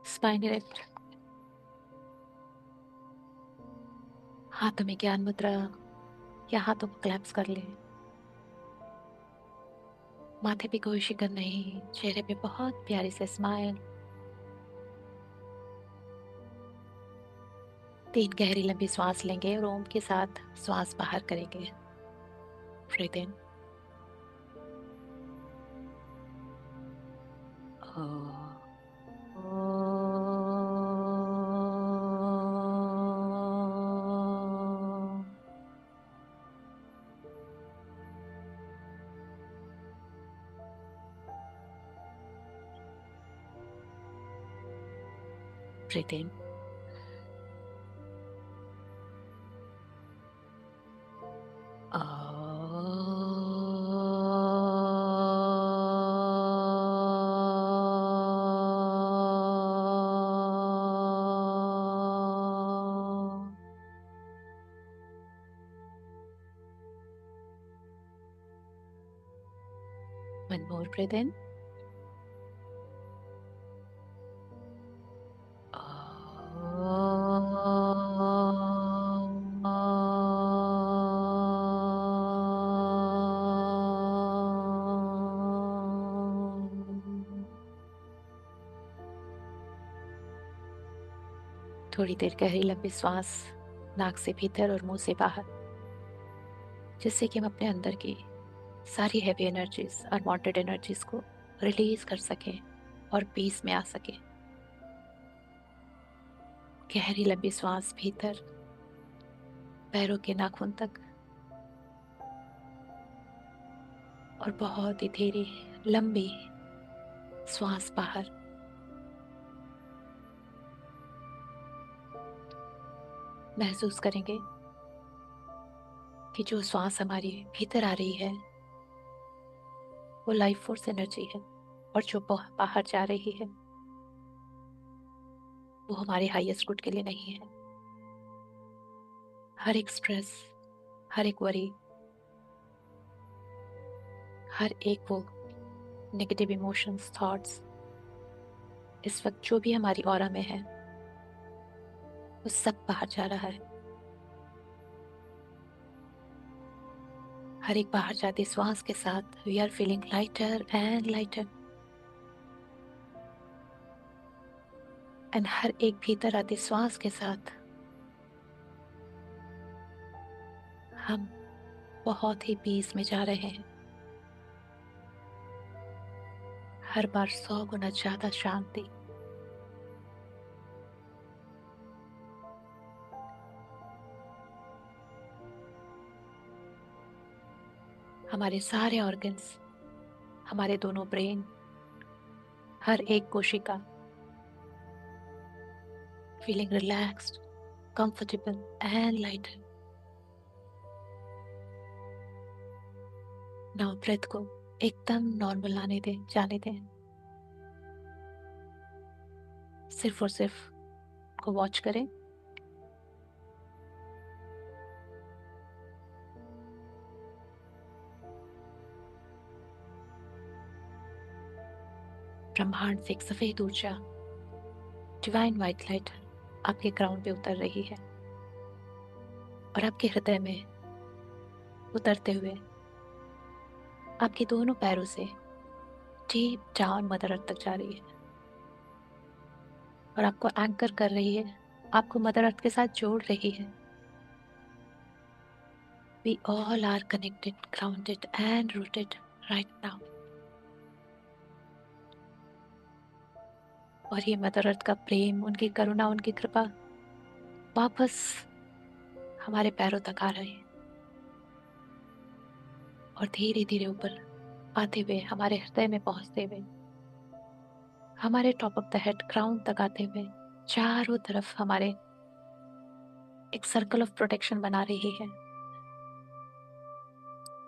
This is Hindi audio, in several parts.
Spine erect. हाथों में ज्ञान मुद्रा या हाथों को क्लैप्स कर ले। माथे पे कोई शिकन नहीं, चेहरे पे बहुत प्यारी से स्माइल। 3 गहरी लंबी सांस लेंगे और ओम के साथ श्वास बाहर करेंगे। Breathe in. Breathe in. One more breath in. थोड़ी देर गहरी लंबी श्वास नाक से भीतर और मुंह से बाहर, जिससे कि हम अपने अंदर की सारी हैवी एनर्जीज और वांटेड एनर्जीज को रिलीज कर सकें और पीस में आ सके। गहरी लंबी श्वास भीतर, पैरों के नाखून तक, और बहुत ही धीरे लंबी श्वास बाहर। महसूस करेंगे कि जो श्वास हमारी भीतर आ रही है वो लाइफ फोर्स एनर्जी है, और जो बाहर जा रही है वो हमारे हाईएस्ट गुड के लिए नहीं है। हर एक स्ट्रेस, हर एक वरी, हर एक वो नेगेटिव इमोशंस, थॉट्स इस वक्त जो भी हमारी ऑरा में है वो सब बाहर जा रहा है। हर एक बाहर जाती श्वास के साथ we are feeling lighter and lighter, and हर एक भीतर आती श्वास के साथ हम बहुत ही पीस में जा रहे हैं। हर बार 100 गुना ज्यादा शांति। हमारे सारे ऑर्गन्स, हमारे दोनों ब्रेन, हर एक कोशिका feeling relaxed, comfortable and lighter. Now breath को एकदम नॉर्मल लाने दें, जाने दें। सिर्फ और सिर्फ को वॉच करें। ब्रह्मांड से एक सफेद ऊर्जा, डिवाइन व्हाइट लाइट आपके क्राउन पे उतर रही है और आपके हृदय में उतरते हुए आपके दोनों पैरों से डीप डाउन मदर अर्थ तक जा रही है और आपको एंकर कर रही है, आपको मदर अर्थ के साथ जोड़ रही है। We all are connected, grounded and rooted right now. और ये मदर अर्थ का प्रेम, उनकी करुणा, उनकी कृपा वापस हमारे पैरों तक आ रहे हैं और धीरे धीरे ऊपर आते हुए हमारे हृदय में पहुंचते हुए हमारे top of the head crown तक आते हुए चारों तरफ हमारे एक सर्कल ऑफ प्रोटेक्शन बना रही है।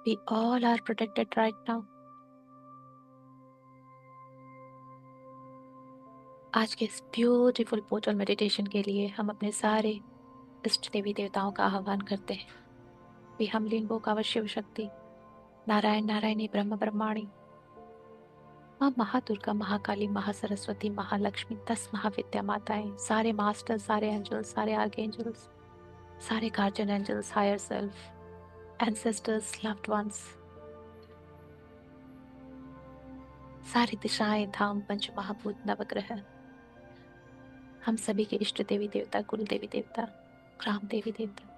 We all are protected right now. आज के इस ब्यूटीफुल पोर्टल मेडिटेशन के लिए हम अपने सारे इष्ट देवी देवताओं का आह्वान करते हैं। वे हम लिंगों का शिव शक्ति, नारायण नारायणी, ब्रह्म ब्रह्माणी, माँ महादुर्गा, महाकाली, महासरस्वती, महालक्ष्मी, 10 महाविद्या माताएं, सारे मास्टर्स, सारे एंजल्स, सारे आर्कएंजल्स, सारे guardian angels, higher self, ancestors, loved ones, सारी दिशाएं, धाम, पंच महाभूत, नवग्रह, हम सभी के इष्ट देवी देवता, कुल देवी देवता, ग्राम देवी देवता,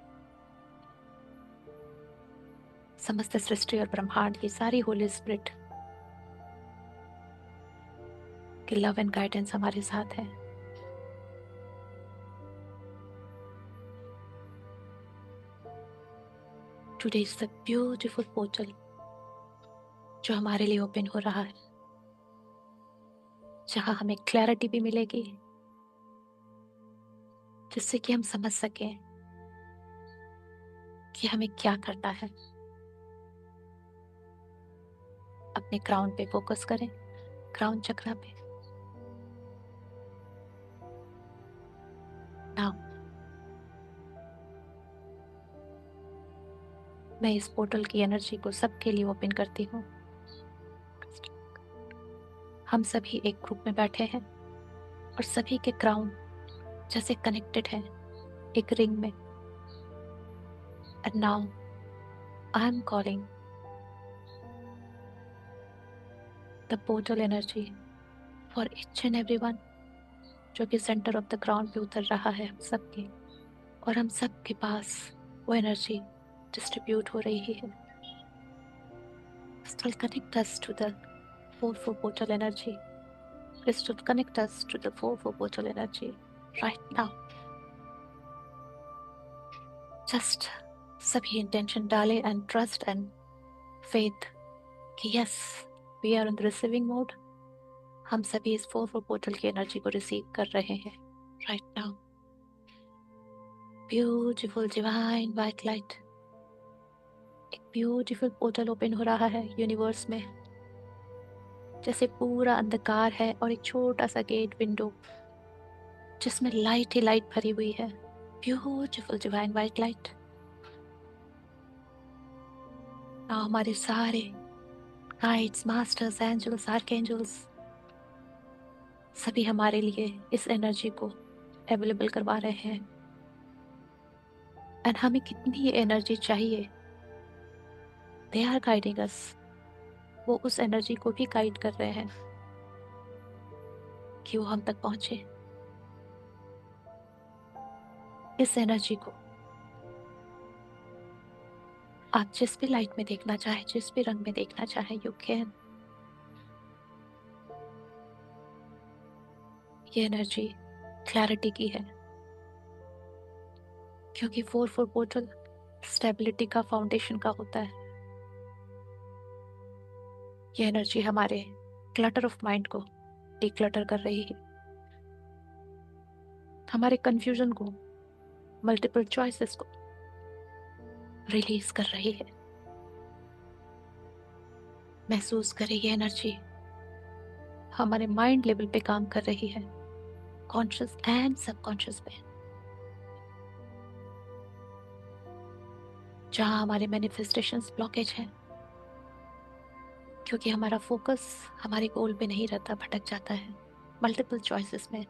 समस्त सृष्टि और ब्रह्मांड की सारी होली स्पिरिट की लव एंड गाइडेंस हमारे साथ है। Today is the beautiful portal जो हमारे लिए ओपन हो रहा है, जहां हमें क्लैरिटी भी मिलेगी, जिससे कि हम समझ सकें कि हमें क्या करना है। अपने क्राउन पे फोकस करें, क्राउन चक्रा पे। नाउ मैं इस पोर्टल की एनर्जी को सबके लिए ओपन करती हूँ। हम सभी एक ग्रुप में बैठे हैं और सभी के क्राउन जैसे कनेक्टेड है एक रिंग में। And now I am calling the portal energy for each and everyone, जो कि सेंटर ऑफ द क्राउन पे उतर रहा है हम सबके, और हम सबके पास वो एनर्जी डिस्ट्रीब्यूट हो रही है। This will connect us to the 4-4 portal energy. This will connect us to the 4-4 portal energy right now. Just सभी इंटेंशन डाले एंड ट्रस्ट एंड फेथ कि yes, we are in the receiving mode. हम सभी इस 4-4 पोर्टल की एनर्जी को रिसीव कर रहे हैं right now. Beautiful divine white light, एक ब्यूटीफुल पोर्टल ओपन हो रहा है यूनिवर्स में, जैसे पूरा अंधकार है और एक छोटा सा गेट विंडो जिसमें लाइट ही लाइट भरी हुई है। Beautiful divine white light. Now हमारे सारे गाइड्स, मास्टर्स, एंजल्स, आर्कएंजल्स सभी हमारे लिए इस एनर्जी को अवेलेबल करवा रहे हैं। एंड हमें कितनी ये एनर्जी चाहिए, दे आर गाइडिंग अस। वो उस एनर्जी को भी गाइड कर रहे हैं कि वो हम तक पहुंचे। इस एनर्जी को आप जिस भी लाइट में देखना चाहे, जिस भी रंग में देखना चाहे, यू कैन। ये एनर्जी क्लैरिटी की है, क्योंकि 4-4 पोर्टल स्टेबिलिटी का, फाउंडेशन का होता है। ये एनर्जी हमारे क्लटर ऑफ माइंड को डिक्लटर कर रही है, हमारे कंफ्यूजन को, मल्टीपल चॉइसेस को रिलीज कर रही है। महसूस करें ये एनर्जी हमारे माइंड लेवल पे काम कर रही है, कॉन्शियस एंड सबकॉन्शियस पे, जहां हमारे मैनिफेस्टेशंस ब्लॉकेज हैं, क्योंकि हमारा फोकस हमारे गोल पे नहीं रहता, भटक जाता है मल्टीपल चॉइसेस में,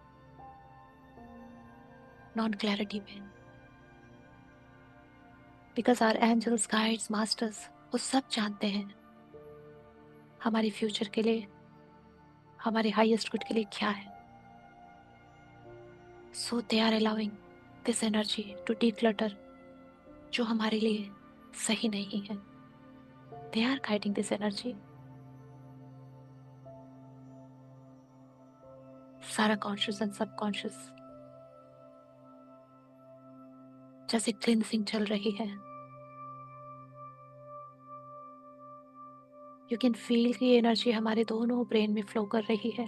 नॉन क्लैरिटी में। Because our angels, guides, masters वो सब जानते हैं हमारे फ्यूचर के लिए, हमारे हाईएस्ट गुड के लिए क्या है। So they are allowing this energy to declutter जो हमारे लिए सही नहीं है। They are guiding this energy. सारा कॉन्शियस एंड सबकॉन्शियस जैसे क्लींसिंग चल रही है। यू कैन फील कि एनर्जी हमारे दोनों ब्रेन में फ्लो कर रही है।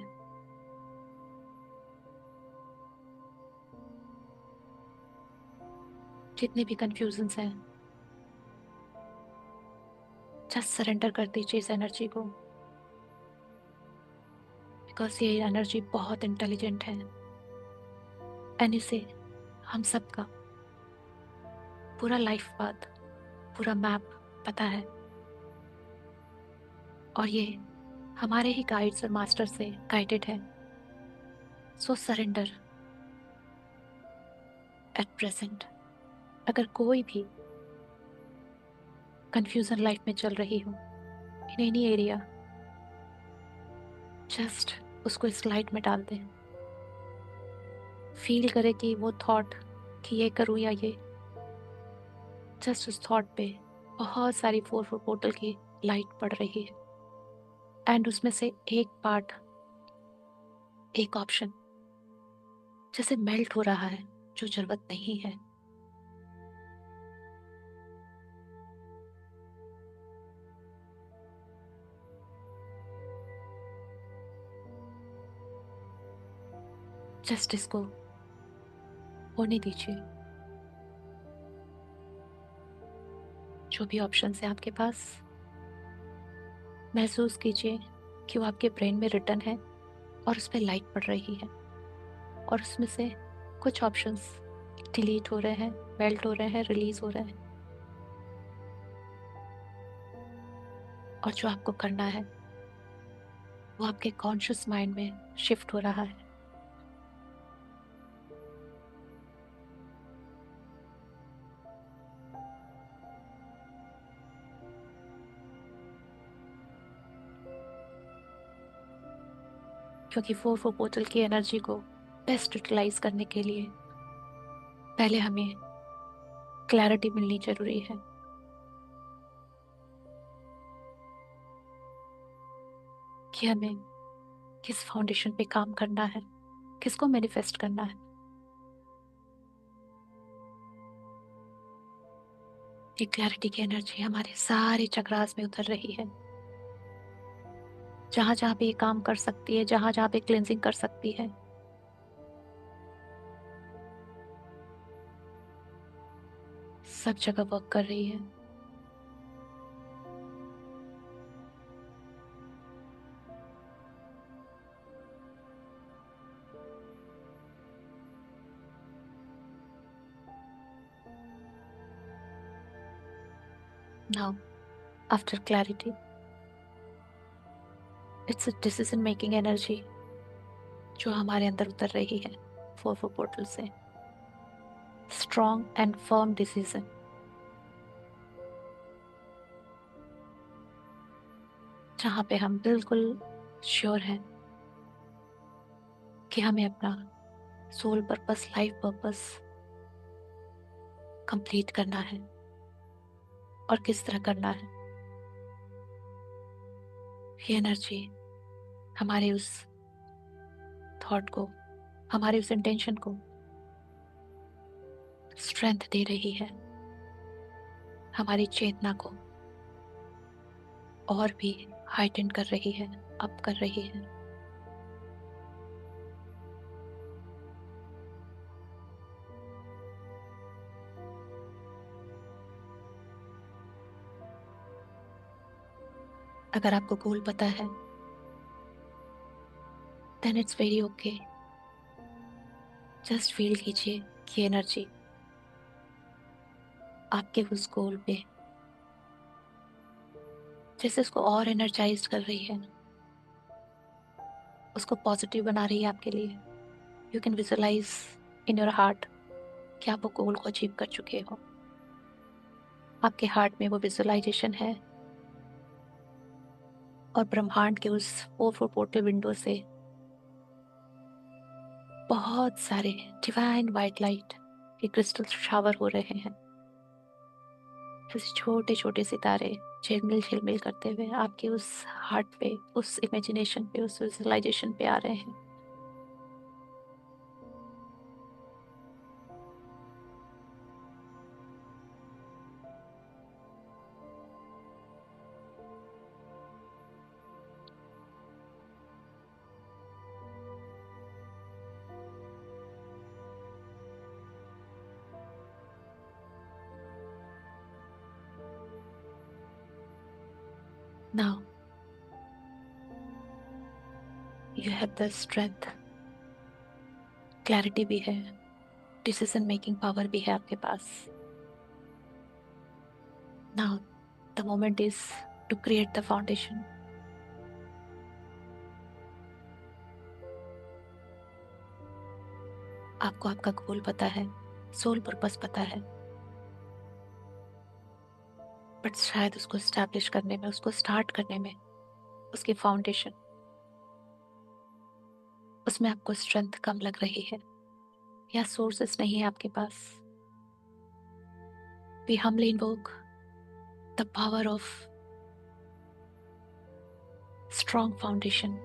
जितने भी कंफ्यूजन्स हैं, जस्ट सरेंडर कर दीजिए इस एनर्जी को, बिकॉज ये एनर्जी बहुत इंटेलिजेंट है एंड इसे हम सबका पूरा लाइफ पाथ, पूरा मैप पता है, और ये हमारे ही गाइड्स और मास्टर से गाइडेड है। सो सरेंडर एट प्रेजेंट। अगर कोई भी कंफ्यूजन लाइफ में चल रही हो, इन एनी एरिया, जस्ट उसको इस लाइट में डाल दें। फील करे कि वो थॉट, कि ये करूँ या ये, जस्ट उस थॉट पे बहुत सारी 4-4 पोर्टल की लाइट पड़ रही है, एंड उसमें से एक पार्ट, एक ऑप्शन जैसे मेल्ट हो रहा है, जो जरूरत नहीं है। जस्ट इसको होने दीजिए। जो भी ऑप्शन है आपके पास, महसूस कीजिए कि वो आपके ब्रेन में रिटर्न है और उस पर लाइट पड़ रही है, और उसमें से कुछ ऑप्शंस डिलीट हो रहे हैं, मेल्ट हो रहे हैं, रिलीज हो रहे हैं। और जो आपको करना है वो आपके कॉन्शियस माइंड में शिफ्ट हो रहा है। क्योंकि 4-4 पोर्टल की एनर्जी को बेस्ट यूटिलाइज करने के लिए पहले हमें क्लैरिटी मिलनी जरूरी है कि हमें किस फाउंडेशन पे काम करना है, किसको मैनिफेस्ट करना है। ये क्लैरिटी की एनर्जी हमारे सारे चक्रास में उतर रही है। जहां जहां पे ये काम कर सकती है, जहां जहां पे क्लेंजिंग कर सकती है, सब जगह वर्क कर रही है। Now after clarity, it's a decision making energy जो हमारे अंदर उतर रही है 4-4 पोर्टल से। स्ट्रॉन्ग एंड फर्म डिसीजन, जहाँ पे हम बिल्कुल श्योर हैं कि हमें अपना soul purpose, life purpose complete करना है, और किस तरह करना है। ये एनर्जी हमारे उस थॉट को, हमारे उस इंटेंशन को स्ट्रेंथ दे रही है, हमारी चेतना को और भी हाइटन कर रही है, अप कर रही है। अगर आपको गोल पता है, then it's very okay. Just feel कीजिए कि एनर्जी आपके उस गोल पे जैसे उसको और एनर्जाइज कर रही है, उसको पॉजिटिव बना रही है आपके लिए। You can visualise in your heart कि आप वो गोल को अचीव कर चुके हो। आपके हार्ट में वो विजुअलाइजेशन है, और ब्रह्मांड के उस 4-4 पोर्टल विंडो से बहुत सारे डिवाइन वाइट लाइट के क्रिस्टल शावर हो रहे हैं। जैसे छोटे छोटे सितारे झिलमिल झिलमिल करते हुए आपके उस हार्ट पे, उस इमेजिनेशन पे, उस विजुअलाइजेशन पे आ रहे हैं। Now you have the strength, clarity भी है, डिसीजन मेकिंग पावर भी है आपके पास। Now the moment is to create the foundation. आपको आपका गोल पता है, सोल पर्पस पता है, बट शायद उसको स्टैब्लिश करने में, उसको स्टार्ट करने में, उसकी फाउंडेशन, उसमें आपको स्ट्रेंथ कम लग रही है या सोर्सेस नहीं है आपके पास. We humbly invoke the power of strong foundation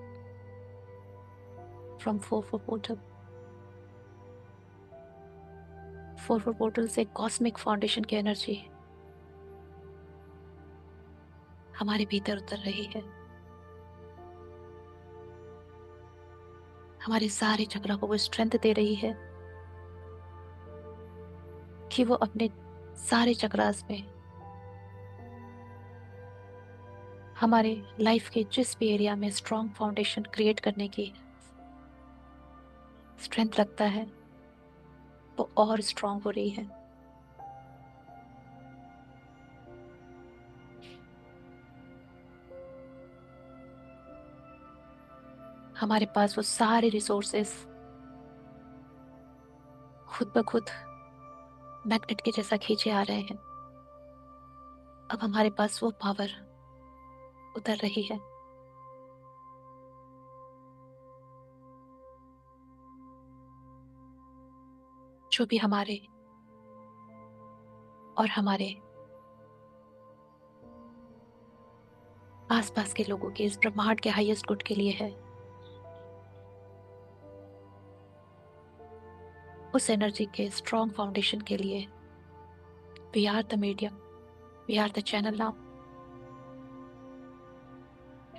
from 4-4 portal. 4-4 portal से कॉस्मिक फाउंडेशन की एनर्जी हमारे भीतर उतर रही है. हमारे सारे चक्र को वो स्ट्रेंथ दे रही है कि वो अपने सारे चक्रास में हमारे लाइफ के जिस भी एरिया में स्ट्रॉन्ग फाउंडेशन क्रिएट करने की स्ट्रेंथ रखता है, वो और स्ट्रॉन्ग हो रही है. हमारे पास वो सारे रिसोर्सेस खुद ब खुद मैग्नेट के जैसा खींचे आ रहे हैं. अब हमारे पास वो पावर उतर रही है. जो भी हमारे और हमारे आसपास के लोगों के, इस ब्रह्मांड के हाईएस्ट गुड के लिए है, उस एनर्जी के स्ट्रॉन्ग फाउंडेशन के लिए we are the medium, we are the channel now.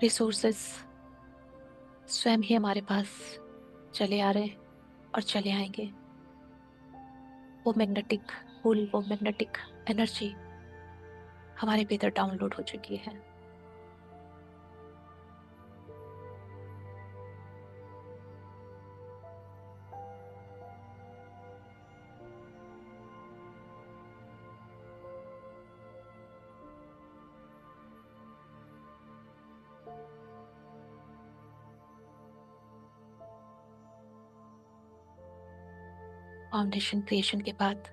Resources स्वयं ही हमारे पास चले आ रहे हैं और चले आएंगे. वो मैग्नेटिक पुल, वो मैग्नेटिक एनर्जी हमारे भीतर डाउनलोड हो चुकी है. फाउंडेशन क्रिएशन के बाद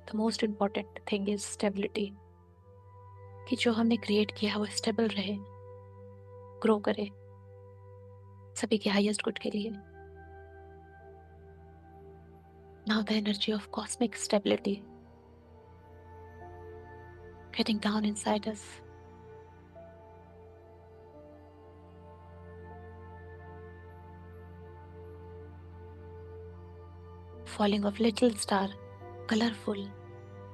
the most important thing is stability. कि जो हमने क्रिएट किया है वो स्टेबल रहे, ग्रो करे सभी के हाईएस्ट गुड के लिए. Now the energy of cosmic stability getting down inside us. Falling of little star, colorful,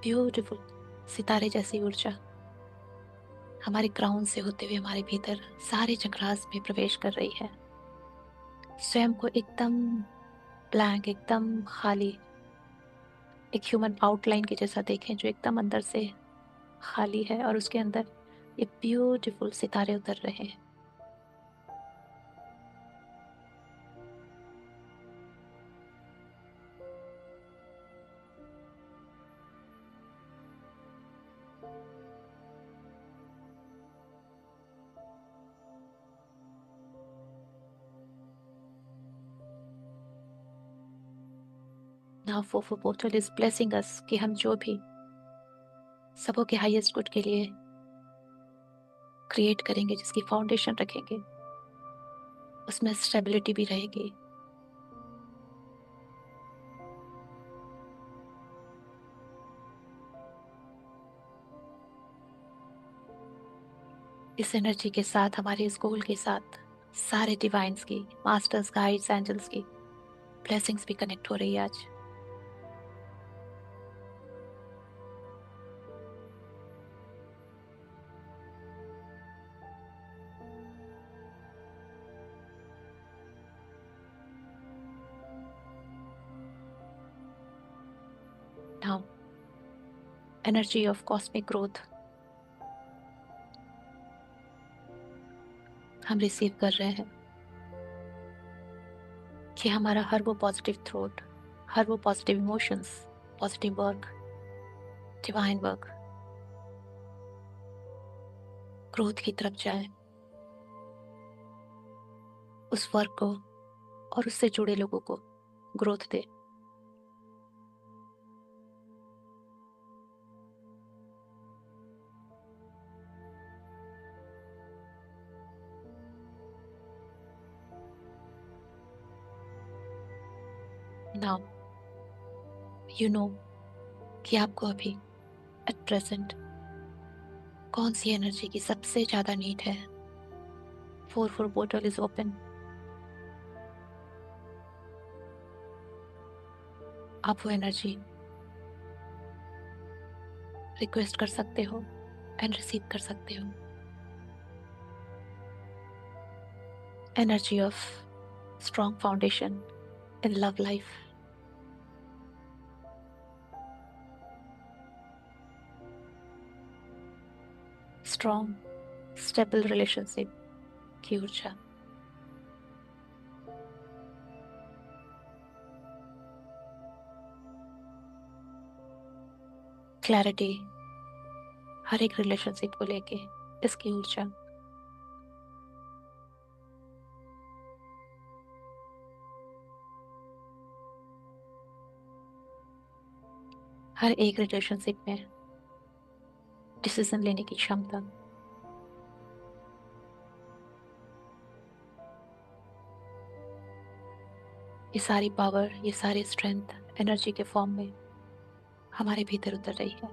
beautiful, सितारे जैसी ऊर्जा हमारे क्राउन से होते हुए हमारे भीतर सारे चक्रास में प्रवेश कर रही है. स्वयं को एकदम ब्लैंक, एकदम खाली, एक ह्यूमन आउटलाइन के जैसा देखें जो एकदम अंदर से खाली है और उसके अंदर ये ब्यूटीफुल सितारे उतर रहे हैं. Now Fofo portal is blessing us कि हम जो भी सबों के हाईएस्ट गुड के लिए क्रिएट करेंगे, जिसकी फाउंडेशन रखेंगे, उसमें स्टेबिलिटी भी रहेगी. इस एनर्जी के साथ, हमारे इस गोल के साथ सारे डिवाइन्स की, मास्टर्स, गाइड्स, एंजल्स की ब्लेसिंग्स भी कनेक्ट हो रही है आज. Now energy of cosmic growth हम रिसीव कर रहे हैं कि हमारा हर वो पॉजिटिव थॉट, हर वो positive emotions, positive work, divine work growth की तरफ जाए. उस वर्क को और उससे जुड़े लोगों को growth they. Now you know कि आपको अभी एट प्रेजेंट कौन सी एनर्जी की सबसे ज्यादा नीड है। 4-4 पोर्टल इज ओपन। आप वो एनर्जी रिक्वेस्ट कर सकते हो एंड रिसीव कर सकते हो। Energy of strong foundation in love life, strong stable relationship की ऊर्जा, क्लैरिटी हर एक रिलेशनशिप को लेके इसकी ऊर्जा, हर एक रिलेशनशिप में डिसीजन लेने की क्षमता, ये सारी पावर, ये सारी स्ट्रेंथ एनर्जी के फॉर्म में हमारे भीतर उतर रही है।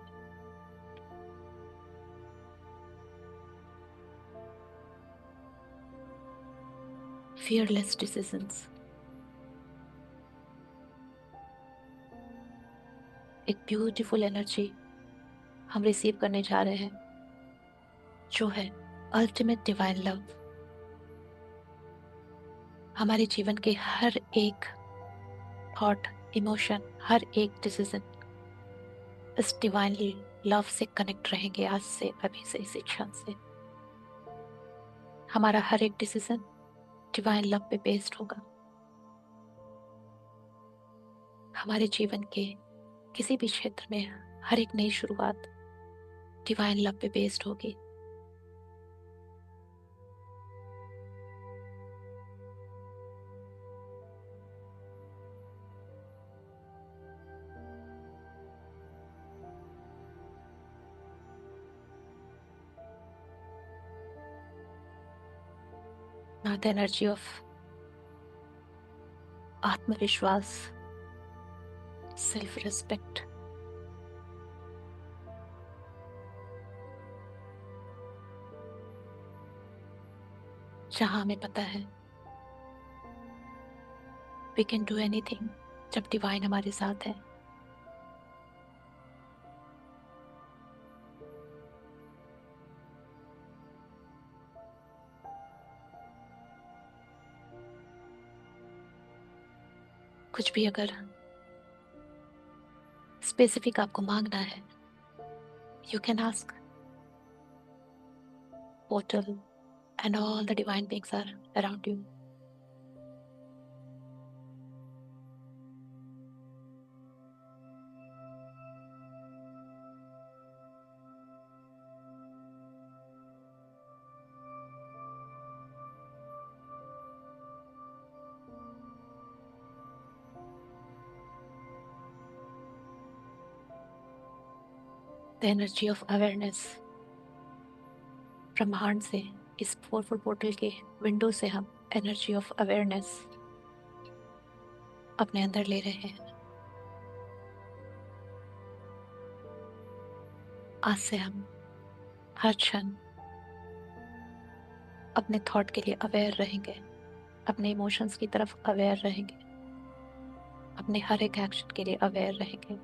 फियरलेस डिसीजंस, एक ब्यूटीफुल एनर्जी हम रिसीव करने जा रहे हैं जो है अल्टीमेट डिवाइन लव। हमारे जीवन के हर एक थॉट, इमोशन, हर एक डिसीजन इस डिवाइन लव से कनेक्ट रहेंगे आज से, अभी से, इस क्षण से। हमारा हर एक डिसीजन डिवाइन लव पे बेस्ड होगा। हमारे जीवन के किसी भी क्षेत्र में हर एक नई शुरुआत डिवाइन लव पे बेस्ड होगी। ना द एनर्जी ऑफ आत्मविश्वास, सेल्फ रिस्पेक्ट, जहां हमें पता है वी कैन डू एनीथिंग जब डिवाइन हमारे साथ है। कुछ भी अगर स्पेसिफिक आपको मांगना है, you can ask. Portal and all the divine beings are around you. The energy of awareness, ब्रह्मांड से इस 4-4 पोर्टल के विंडो से हम एनर्जी ऑफ अवेयरनेस अपने अंदर ले रहे हैं। आज से हम हर क्षण अपने थॉट के लिए अवेयर रहेंगे, अपने इमोशंस की तरफ अवेयर रहेंगे, अपने हर एक एक्शन के लिए अवेयर रहेंगे।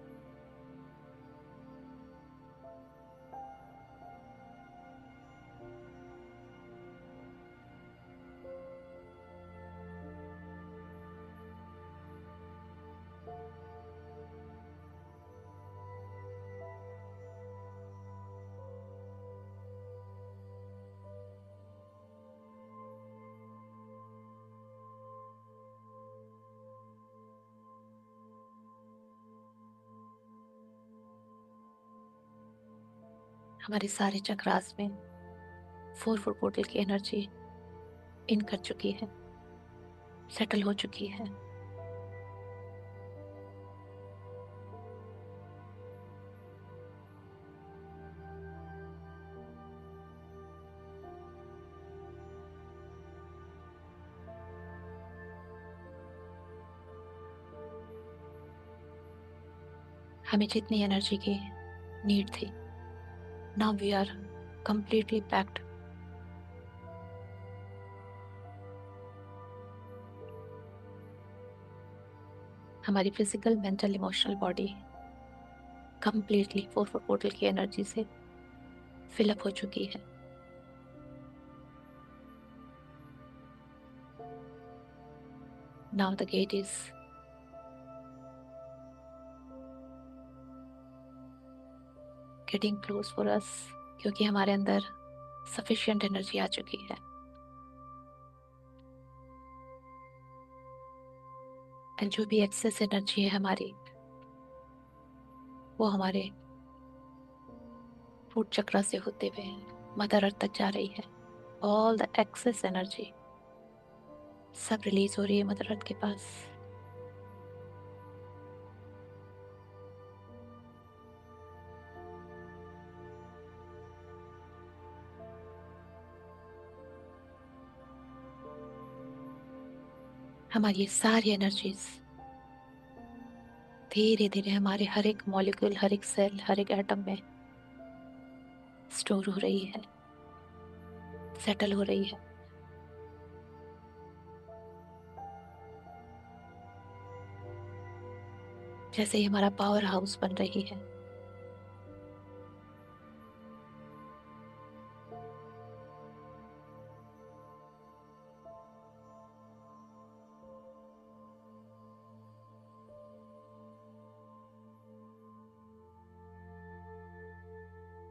हमारे सारे चक्रास में 4-4 पोर्टल की एनर्जी इन कर चुकी है, सेटल हो चुकी है। हमें जितनी एनर्जी की नीड थी, now we are completely packed. हमारी physical, mental, emotional body completely 4-4 portal की एनर्जी से फिलअप हो चुकी है। Now the gate is getting close for us, क्योंकि हमारे अंदर सफिशिएंट एनर्जी आ चुकी है। एंड जो भी एक्सेस एनर्जी है हमारी, वो हमारे फूट चक्र से होते हुए मदर अर्थ तक जा रही है। ऑल द एक्सेस एनर्जी सब रिलीज हो रही है मदर अर्थ के पास। हमारी ये सारी एनर्जीज धीरे धीरे हमारे हर एक मॉलिक्यूल, हर एक सेल, हर एक एटम में स्टोर हो रही है, सेटल हो रही है। जैसे ही हमारा पावर हाउस बन रही है।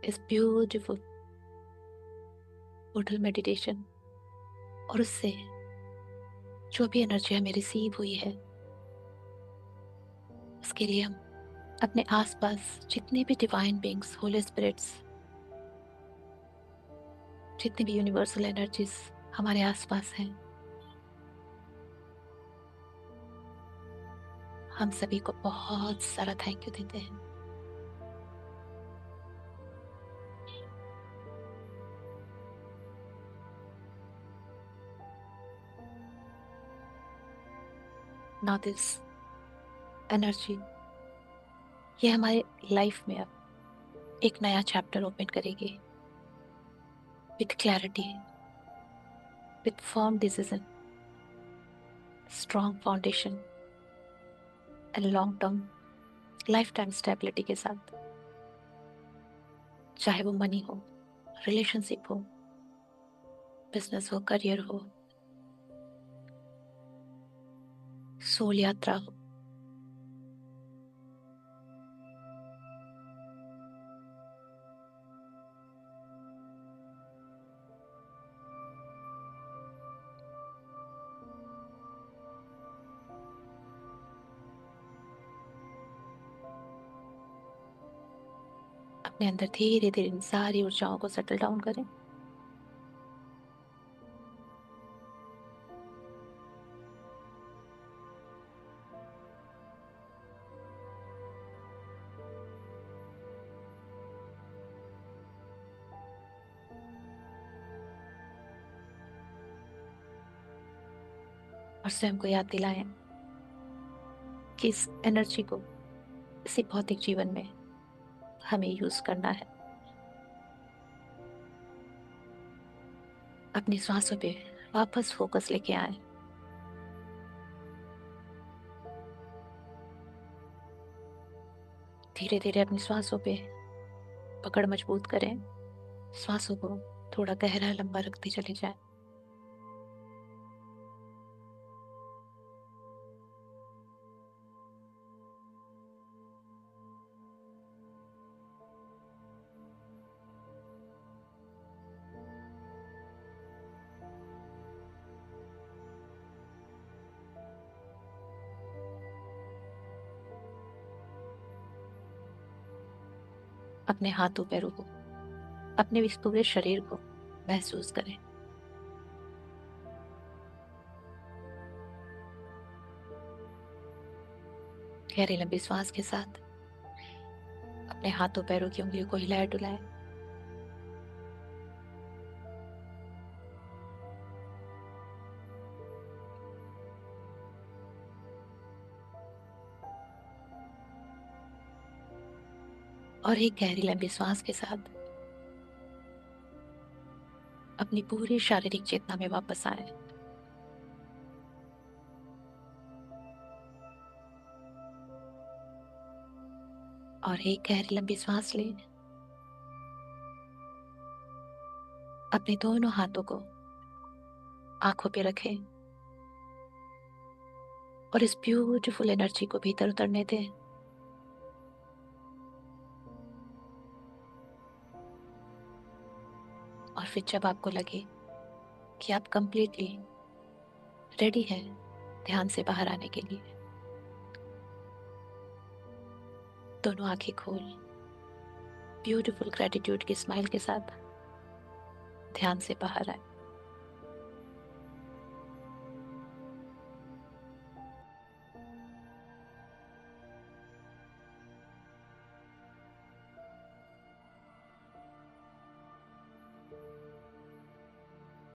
इस ब्यूटीफुल टोटल मेडिटेशन और उससे जो भी एनर्जी हमें रिसीव हुई है, उसके लिए हम अपने आसपास जितने भी डिवाइन बीइंग्स, होली स्पिरिट्स, जितनी भी यूनिवर्सल एनर्जीज हमारे आसपास हैं, हम सभी को बहुत सारा थैंक यू देते हैं। नाउ दिस एनर्जी, ये हमारे लाइफ में अब एक नया चैप्टर ओपन करेगी with clarity, with firm decision, strong foundation and long term life time stability के साथ। चाहे वो मनी हो, रिलेशनशिप हो, बिजनेस हो, करियर हो, सोल यात्रा हो। अपने अंदर धीरे धीरे इन सारी ऊर्जाओं को सेटल डाउन करें। और स्वयं को याद दिलाएं कि इस एनर्जी को इसी भौतिक जीवन में हमें यूज करना है। अपनी सांसों पे वापस फोकस लेके आए। धीरे धीरे अपनी सांसों पे पकड़ मजबूत करें। सांसों को थोड़ा गहरा लंबा रखते चले जाएं। अपने हाथों पैरों को, अपने इस पूरे शरीर को महसूस करें। गहरी लंबी सांस के साथ अपने हाथों पैरों की उंगलियों को हिलाए डुलाएं। और एक गहरी लंबी सांस के साथ अपनी पूरी शारीरिक चेतना में वापस आए। और एक गहरी लंबी सांस लें। अपने दोनों हाथों को आंखों पे रखें और इस ब्यूटीफुल एनर्जी को भीतर उतरने दें। और फिर जब आपको लगे कि आप कंप्लीटली रेडी हैं ध्यान से बाहर आने के लिए, दोनों आंखें खोल ब्यूटीफुल ग्रेटिट्यूड की स्माइल के साथ ध्यान से बाहर आए।